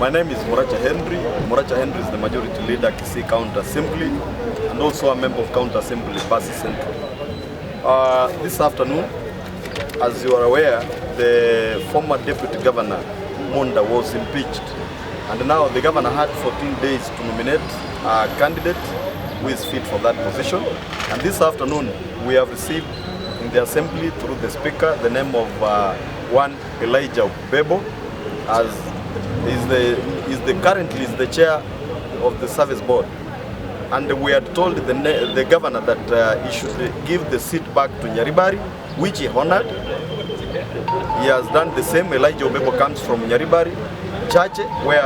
My name is Moracha Henry. Moracha Henry is the majority leader, Kisii County Assembly, and also a member of County Assembly, bbcnews. This afternoon, as you are aware, the former Deputy Governor, Munda, was impeached. And now the governor had 14 days to nominate a candidate who is fit for that position. And this afternoon, we have received in the assembly through the speaker the name of one Elijah Obebo, as currently is the chair of the service board. And we had told the governor that he should give the seat back to Nyaribari, which he honored. He has done the same. Elijah Obebo comes from Nyaribari, Chache, where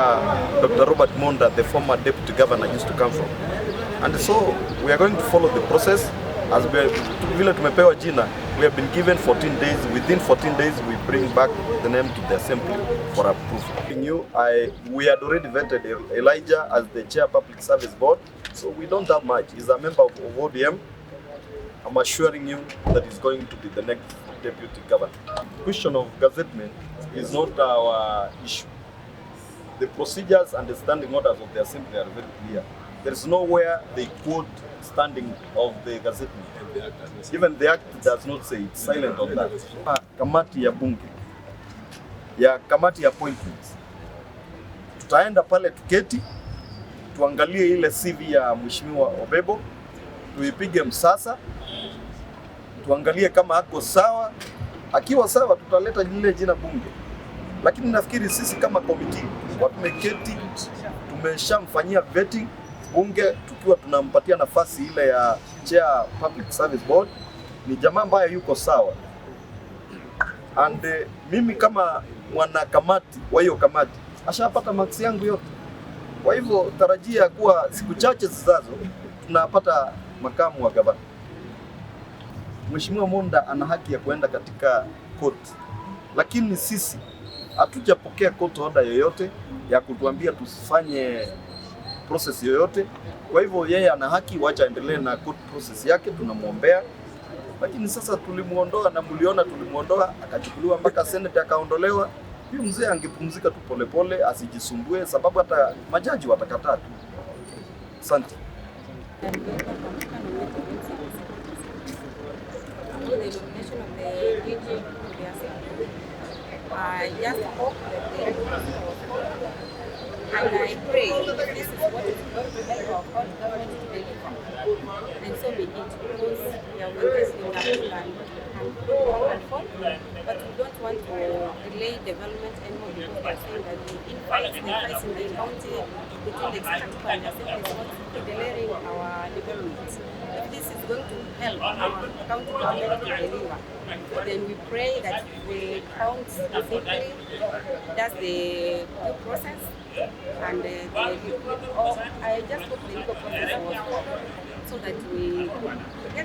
Dr. Robert Munda, the former deputy governor, used to come from. And so we are going to follow the process. As vile tumepewa jina, we have been given 14 days. Within 14 days, we bring back the name to the assembly for approval. We had already vetted Elijah as the chair public service board, so we don't have much. He's a member of ODM. I'm assuring you that he's going to be the next deputy governor. The question of gazettement is not our issue. The procedures and the standing orders of the assembly are very clear. There is nowhere they quote standing of the gazettement. Even the act does not say, it's silent on that. Kamati ya bunge, ya kamati ya appointments, tutaenda pale tuketi, tuangalie ile CV ya Mheshimiwa Obebo, tuipige msasa, tuangalie kama ako sawa. Akiwa sawa, tutaleta lile jina bunge. Lakini nafikiri sisi kama committee kwa tumeketi, tumeshamfanyia vetting bunge, tukiwa tunampatia nafasi ile ya chair public service board. Ni jamaa ambaye yuko sawa. And mimi kama mwanakamati wa hiyo kamati ashapata marks yangu yote. Kwa hivyo tarajia kuwa siku chache zijazo tunapata makamu wa gavana. Mheshimiwa Munda ana haki ya kuenda katika court, lakini sisi hatujapokea court order yoyote ya kutuambia tusifanye process yoyote. Kwa hivyo yeye ana haki, wacha endelee na court process yake, tunamuombea. Lakini sasa tulimuondoa na mliona tulimuondoa, akachukuliwa mpaka senate akaondolewa. Huyu mzee angepumzika tu polepole, asijisumbue, sababu hata majaji watakataa tu. Asante. I just hope that and I pray that this is what is going to help our government to deliver. And so be it, because we are investing and fund, but we don't want to delay development anymore, because they are saying that the infights in the county between the executive and the assembly is not delaying our development. If this is going to help our county government to deliver, then we pray that the county simply does the due process, and I just hope the legal process was followed so that we get